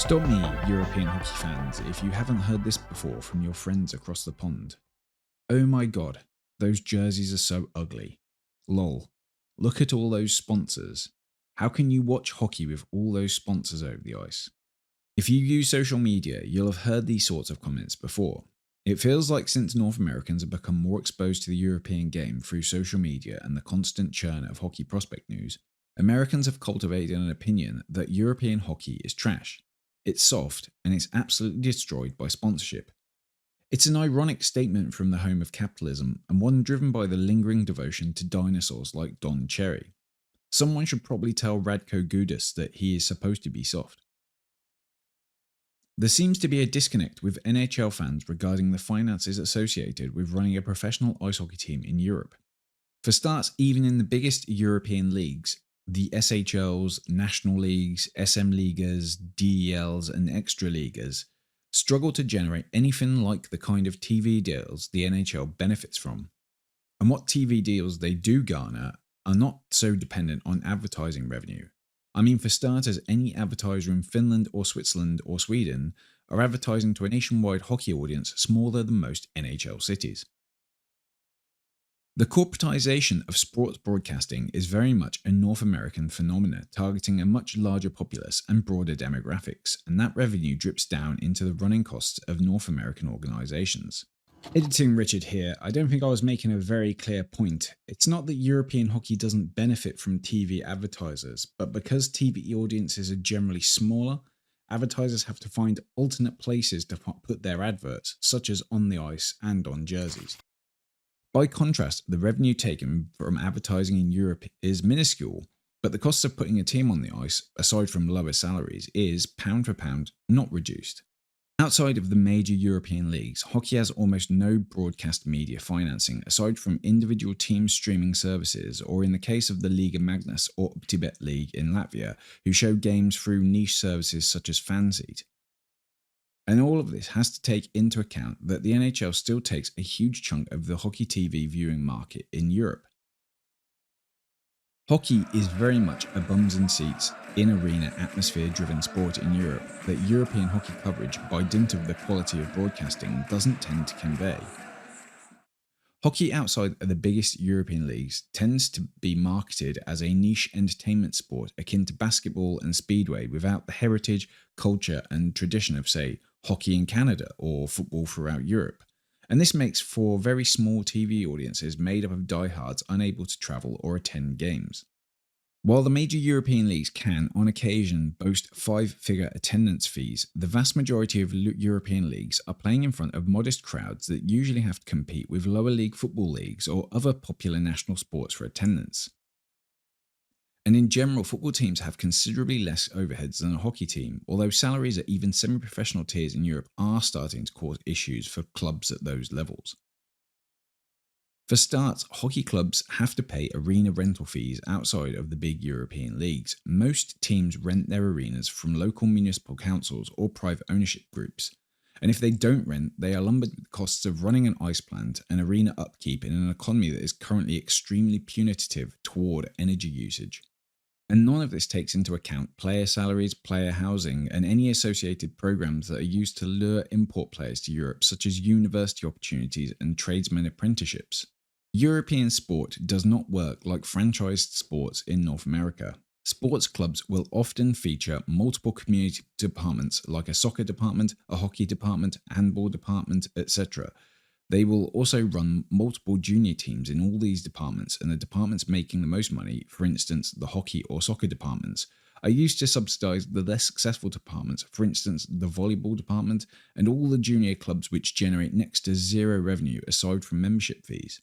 Stop me, European hockey fans, if you haven't heard this before from your friends across the pond. Oh my god, those jerseys are so ugly. Lol. Look at all those sponsors. How can you watch hockey with all those sponsors over the ice? If you use social media, you'll have heard these sorts of comments before. It feels like since North Americans have become more exposed to the European game through social media and the constant churn of hockey prospect news, Americans have cultivated an opinion that European hockey is trash. It's soft, and it's absolutely destroyed by sponsorship. It's an ironic statement from the home of capitalism, and one driven by the lingering devotion to dinosaurs like Don Cherry. Someone should probably tell Radko Gudas that he is supposed to be soft. There seems to be a disconnect with NHL fans regarding the finances associated with running a professional ice hockey team in Europe. For starts, even in the biggest European leagues, the SHLs, National Leagues, SM Ligas, DELs, and Extra Ligas struggle to generate anything like the kind of TV deals the NHL benefits from. And what TV deals they do garner are not so dependent on advertising revenue. I mean, for starters, any advertiser in Finland or Switzerland or Sweden are advertising to a nationwide hockey audience smaller than most NHL cities. The corporatization of sports broadcasting is very much a North American phenomenon targeting a much larger populace and broader demographics, and that revenue drips down into the running costs of North American organizations. Editing Richard here, I don't think I was making a very clear point. It's not that European hockey doesn't benefit from TV advertisers, but because TV audiences are generally smaller, advertisers have to find alternate places to put their adverts, such as on the ice and on jerseys. By contrast, the revenue taken from advertising in Europe is minuscule, but the cost of putting a team on the ice, aside from lower salaries, is, pound for pound, not reduced. Outside of the major European leagues, hockey has almost no broadcast media financing aside from individual team streaming services, or in the case of the Liga Magnus or Tibet League in Latvia, who show games through niche services such as Fanseat. And all of this has to take into account that the NHL still takes a huge chunk of the hockey TV viewing market in Europe. Hockey is very much a bums and seats, in-arena atmosphere-driven sport in Europe that European hockey coverage, by dint of the quality of broadcasting, doesn't tend to convey. Hockey outside of the biggest European leagues tends to be marketed as a niche entertainment sport akin to basketball and speedway without the heritage, culture and tradition of, say, hockey in Canada or football throughout Europe. And this makes for very small TV audiences made up of diehards unable to travel or attend games. While the major European leagues can, on occasion, boast five-figure attendance fees, the vast majority of European leagues are playing in front of modest crowds that usually have to compete with lower league football leagues or other popular national sports for attendance. And in general, football teams have considerably less overheads than a hockey team, although salaries at even semi-professional tiers in Europe are starting to cause issues for clubs at those levels. For starts, hockey clubs have to pay arena rental fees outside of the big European leagues. Most teams rent their arenas from local municipal councils or private ownership groups. And if they don't rent, they are lumbered with the costs of running an ice plant and arena upkeep in an economy that is currently extremely punitive toward energy usage. And none of this takes into account player salaries, player housing, and any associated programs that are used to lure import players to Europe, such as university opportunities and tradesmen apprenticeships. European sport does not work like franchised sports in North America. Sports clubs will often feature multiple community departments like a soccer department, a hockey department, handball department, etc. They will also run multiple junior teams in all these departments, and the departments making the most money, for instance the hockey or soccer departments, are used to subsidise the less successful departments, for instance the volleyball department, and all the junior clubs which generate next to zero revenue aside from membership fees.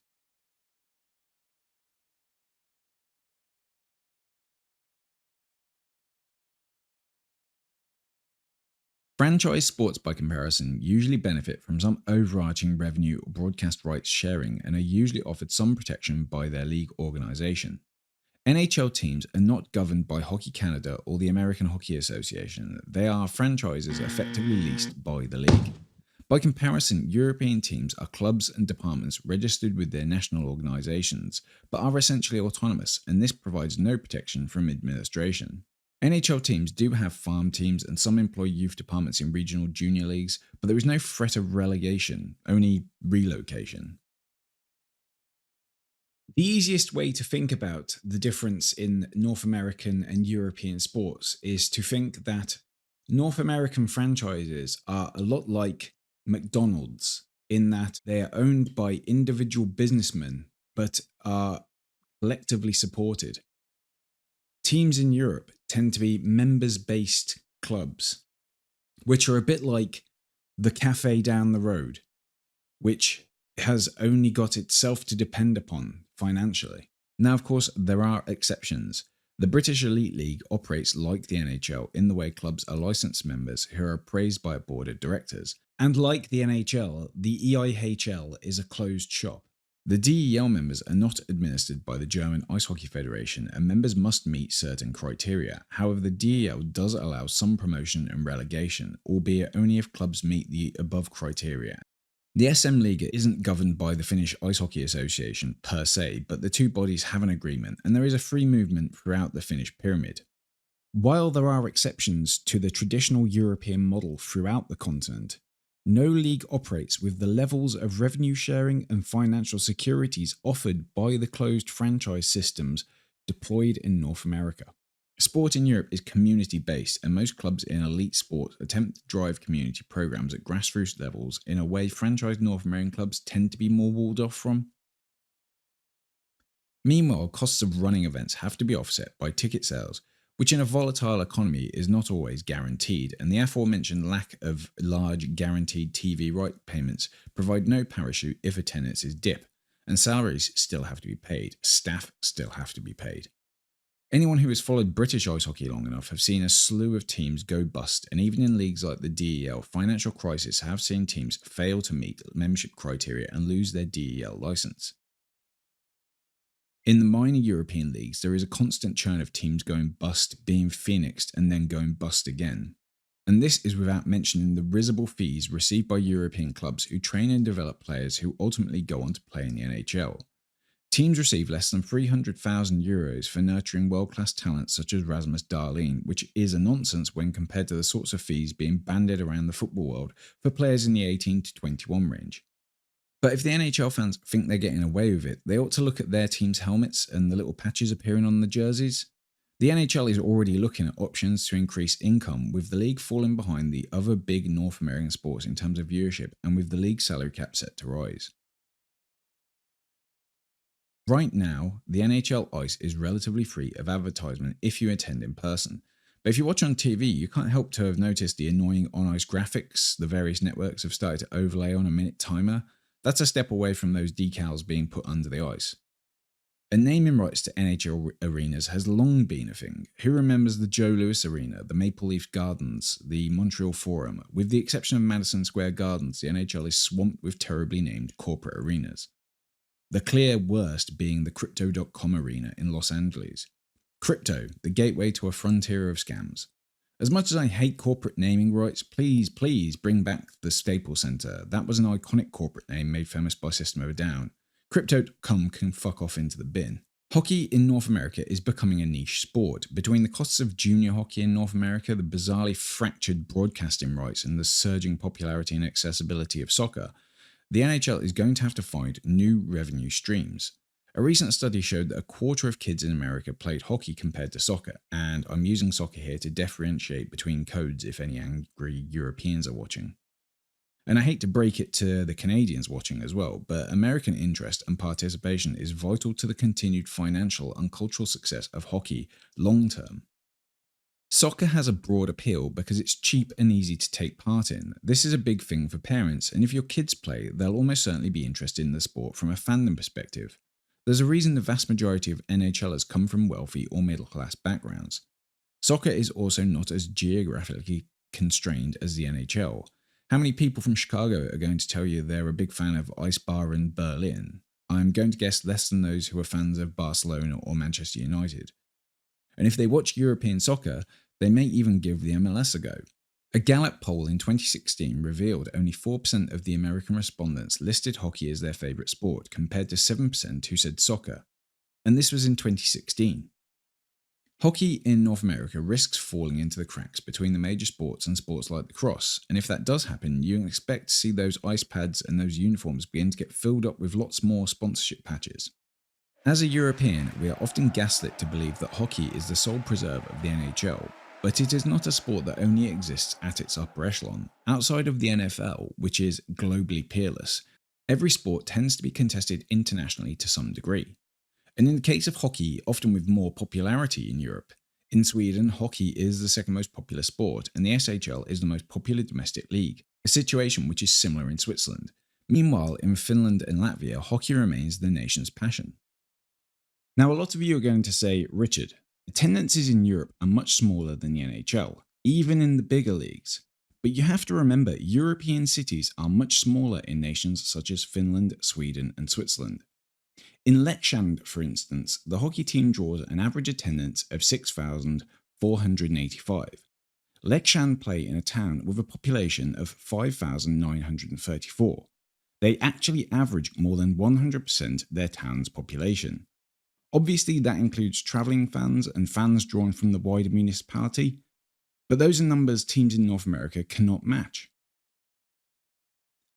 Franchise sports, by comparison, usually benefit from some overarching revenue or broadcast rights sharing and are usually offered some protection by their league organisation. NHL teams are not governed by Hockey Canada or the American Hockey Association. They are franchises effectively leased by the league. By comparison, European teams are clubs and departments registered with their national organisations, but are essentially autonomous, and this provides no protection from administration. NHL teams do have farm teams and some employ youth departments in regional junior leagues, but there is no threat of relegation, only relocation. The easiest way to think about the difference in North American and European sports is to think that North American franchises are a lot like McDonald's in that they are owned by individual businessmen but are collectively supported. Teams in Europe tend to be members based clubs, which are a bit like the cafe down the road, which has only got itself to depend upon financially. Now, of course, there are exceptions. The British Elite League operates like the NHL in the way clubs are licensed members who are appraised by a board of directors. And like the NHL, the EIHL is a closed shop. The DEL members are not administered by the German Ice Hockey Federation, and members must meet certain criteria. However, the DEL does allow some promotion and relegation, albeit only if clubs meet the above criteria. The SM Liga isn't governed by the Finnish Ice Hockey Association per se, but the two bodies have an agreement, and there is a free movement throughout the Finnish pyramid. While there are exceptions to the traditional European model throughout the continent, no league operates with the levels of revenue sharing and financial securities offered by the closed franchise systems deployed in North America. Sport in Europe is community-based, and most clubs in elite sport attempt to drive community programs at grassroots levels in a way franchised North American clubs tend to be more walled off from. Meanwhile, costs of running events have to be offset by ticket sales, which in a volatile economy is not always guaranteed, and the aforementioned lack of large guaranteed TV right payments provide no parachute if attendances dip, and salaries still have to be paid, staff still have to be paid. Anyone who has followed British ice hockey long enough have seen a slew of teams go bust, and even in leagues like the DEL, financial crises have seen teams fail to meet membership criteria and lose their DEL license. In the minor European leagues, there is a constant churn of teams going bust, being phoenixed, and then going bust again. And this is without mentioning the risible fees received by European clubs who train and develop players who ultimately go on to play in the NHL. Teams receive less than €300,000 for nurturing world-class talents such as Rasmus Dahlin, which is a nonsense when compared to the sorts of fees being bandied around the football world for players in the 18 to 21 range. But if the NHL fans think they're getting away with it, they ought to look at their team's helmets and the little patches appearing on the jerseys. The NHL is already looking at options to increase income, with the league falling behind the other big North American sports in terms of viewership and with the league salary cap set to rise. Right now, the NHL Ice is relatively free of advertisement if you attend in person. But if you watch on TV, you can't help to have noticed the annoying on-ice graphics the various networks have started to overlay on a minute timer. That's a step away from those decals being put under the ice. And naming rights to NHL arenas has long been a thing. Who remembers the Joe Louis Arena, the Maple Leaf Gardens, the Montreal Forum? With the exception of Madison Square Gardens, the NHL is swamped with terribly named corporate arenas. The clear worst being the Crypto.com arena in Los Angeles. Crypto, the gateway to a frontier of scams. As much as I hate corporate naming rights, please bring back the Staples Center. That was an iconic corporate name made famous by System of a Down. Crypto.com can fuck off into the bin. Hockey in North America is becoming a niche sport. Between the costs of junior hockey in North America, the bizarrely fractured broadcasting rights, and the surging popularity and accessibility of soccer, the NHL is going to have to find new revenue streams. A recent study showed that a quarter of kids in America played hockey compared to soccer, and I'm using soccer here to differentiate between codes if any angry Europeans are watching. And I hate to break it to the Canadians watching as well, but American interest and participation is vital to the continued financial and cultural success of hockey long term. Soccer has a broad appeal because it's cheap and easy to take part in. This is a big thing for parents, and if your kids play, they'll almost certainly be interested in the sport from a fandom perspective. There's a reason the vast majority of NHLers come from wealthy or middle-class backgrounds. Soccer is also not as geographically constrained as the NHL. How many people from Chicago are going to tell you they're a big fan of Ice Bar in Berlin? I'm going to guess less than those who are fans of Barcelona or Manchester United. And if they watch European soccer, they may even give the MLS a go. A Gallup poll in 2016 revealed only 4% of the American respondents listed hockey as their favourite sport, compared to 7% who said soccer. And this was in 2016. Hockey in North America risks falling into the cracks between the major sports and sports like lacrosse, and if that does happen, you can expect to see those ice pads and those uniforms begin to get filled up with lots more sponsorship patches. As a European, we are often gaslit to believe that hockey is the sole preserve of the NHL, but it is not a sport that only exists at its upper echelon. Outside of the NFL, which is globally peerless, every sport tends to be contested internationally to some degree. And in the case of hockey, often with more popularity in Europe. In Sweden, hockey is the second most popular sport, and the SHL is the most popular domestic league, a situation which is similar in Switzerland. Meanwhile, in Finland and Latvia, hockey remains the nation's passion. Now, a lot of you are going to say, Richard, attendances in Europe are much smaller than the NHL, even in the bigger leagues. But you have to remember, European cities are much smaller in nations such as Finland, Sweden, and Switzerland. In Leksand, for instance, the hockey team draws an average attendance of 6,485. Leksand play in a town with a population of 5,934. They actually average more than 100% their town's population. Obviously, that includes travelling fans and fans drawn from the wider municipality, but those are numbers teams in North America cannot match.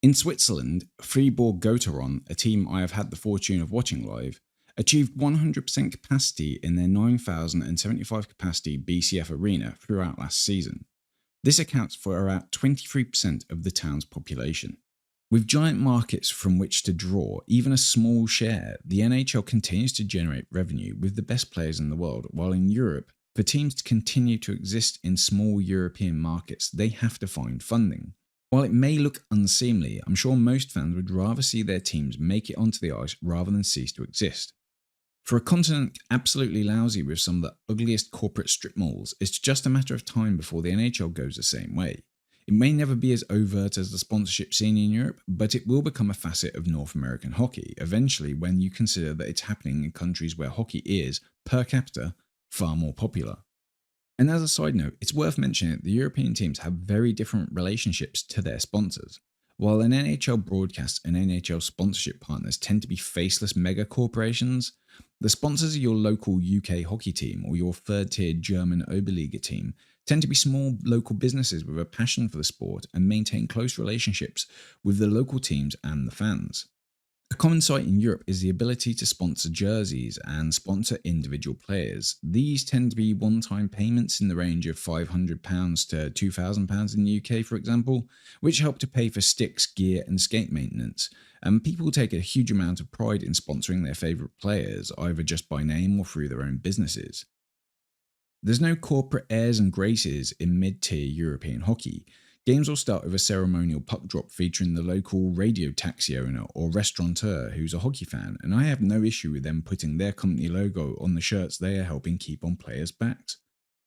In Switzerland, Fribourg-Gotteron, a team I have had the fortune of watching live, achieved 100% capacity in their 9,075 capacity BCF arena throughout last season. This accounts for around 23% of the town's population. With giant markets from which to draw even a small share, the NHL continues to generate revenue with the best players in the world, while in Europe, for teams to continue to exist in small European markets, they have to find funding. While it may look unseemly, I'm sure most fans would rather see their teams make it onto the ice rather than cease to exist. For a continent absolutely lousy with some of the ugliest corporate strip malls, it's just a matter of time before the NHL goes the same way. It may never be as overt as the sponsorship scene in Europe, but it will become a facet of North American hockey, eventually when you consider that it's happening in countries where hockey is, per capita, far more popular. And as a side note, it's worth mentioning that the European teams have very different relationships to their sponsors. While an NHL broadcast and NHL sponsorship partners tend to be faceless mega corporations, the sponsors of your local UK hockey team or your third-tier German Oberliga team tend to be small local businesses with a passion for the sport and maintain close relationships with the local teams and the fans. A common sight in Europe is the ability to sponsor jerseys and sponsor individual players. These tend to be one-time payments in the range of £500 to £2,000 in the UK, for example, which help to pay for sticks, gear and skate maintenance. And people take a huge amount of pride in sponsoring their favourite players, either just by name or through their own businesses. There's no corporate airs and graces in mid-tier European hockey. Games will start with a ceremonial puck drop featuring the local radio taxi owner or restaurateur who's a hockey fan, and I have no issue with them putting their company logo on the shirts they are helping keep on players' backs.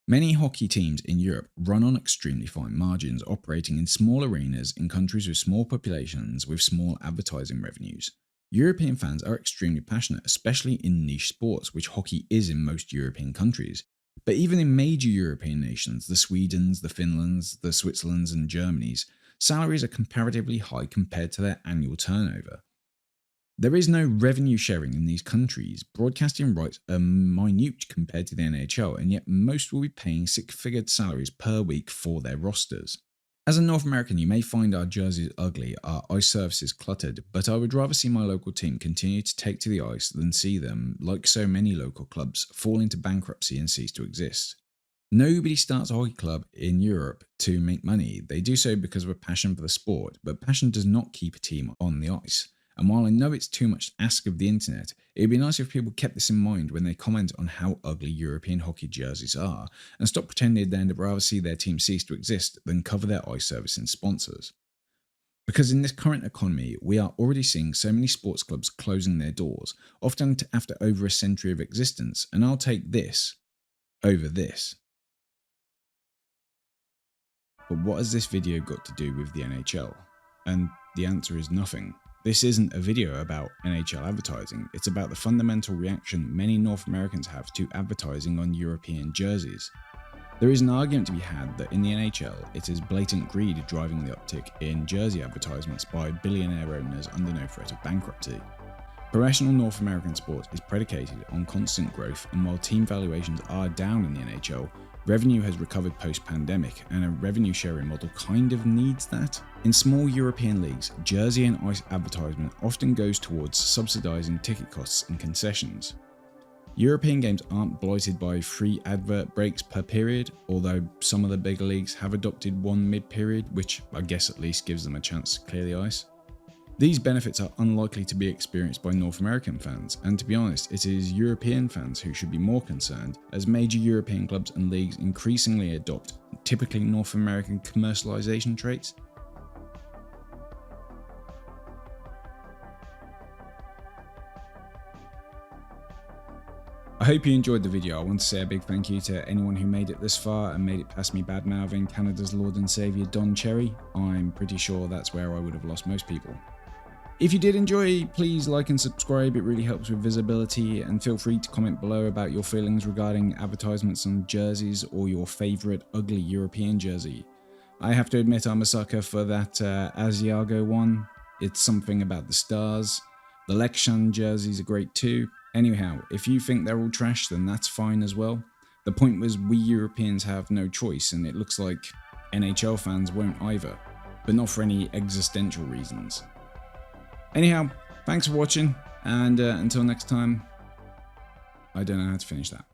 Many hockey teams in Europe run on extremely fine margins, operating in small arenas in countries with small populations with small advertising revenues. European fans are extremely passionate, especially in niche sports, which hockey is in most European countries. But even in major European nations, the Swedens, the Finlands, the Switzerlands and Germanys, salaries are comparatively high compared to their annual turnover. There is no revenue sharing in these countries. Broadcasting rights are minute compared to the NHL, and yet most will be paying six-figure salaries per week for their rosters. As a North American, you may find our jerseys ugly, our ice surfaces cluttered, but I would rather see my local team continue to take to the ice than see them, like so many local clubs, fall into bankruptcy and cease to exist. Nobody starts a hockey club in Europe to make money. They do so because of a passion for the sport, but passion does not keep a team on the ice. And while I know it's too much to ask of the internet, it'd be nice if people kept this in mind when they comment on how ugly European hockey jerseys are, and stop pretending they'd rather see their team cease to exist than cover their ice service in sponsors. Because in this current economy, we are already seeing so many sports clubs closing their doors, often after over a century of existence, and I'll take this over this. But what has this video got to do with the NHL? And the answer is nothing. This isn't a video about NHL advertising, it's about the fundamental reaction many North Americans have to advertising on European jerseys. There is an argument to be had that in the NHL, it is blatant greed driving the uptick in jersey advertisements by billionaire owners under no threat of bankruptcy. Professional North American sport is predicated on constant growth, and while team valuations are down in the NHL, revenue has recovered post-pandemic, and a revenue sharing model kind of needs that. In small European leagues, jersey and ice advertisement often goes towards subsidising ticket costs and concessions. European games aren't blighted by 3 advert breaks per period, although some of the bigger leagues have adopted one mid-period, which I guess at least gives them a chance to clear the ice. These benefits are unlikely to be experienced by North American fans, and to be honest, it is European fans who should be more concerned, as major European clubs and leagues increasingly adopt typically North American commercialization traits. I hope you enjoyed the video. I want to say a big thank you to anyone who made it this far and made it past me bad-mouthing Canada's Lord and Saviour Don Cherry. I'm pretty sure that's where I would have lost most people. If you did enjoy, please like and subscribe, it really helps with visibility, and feel free to comment below about your feelings regarding advertisements on jerseys or your favourite ugly European jersey. I have to admit I'm a sucker for that Asiago one. It's something about the stars. The Lekshan jerseys are great too. Anyhow, if you think they're all trash, then that's fine as well. The point was we Europeans have no choice, and it looks like NHL fans won't either, but not for any existential reasons. Anyhow, thanks for watching, and until next time, I don't know how to finish that.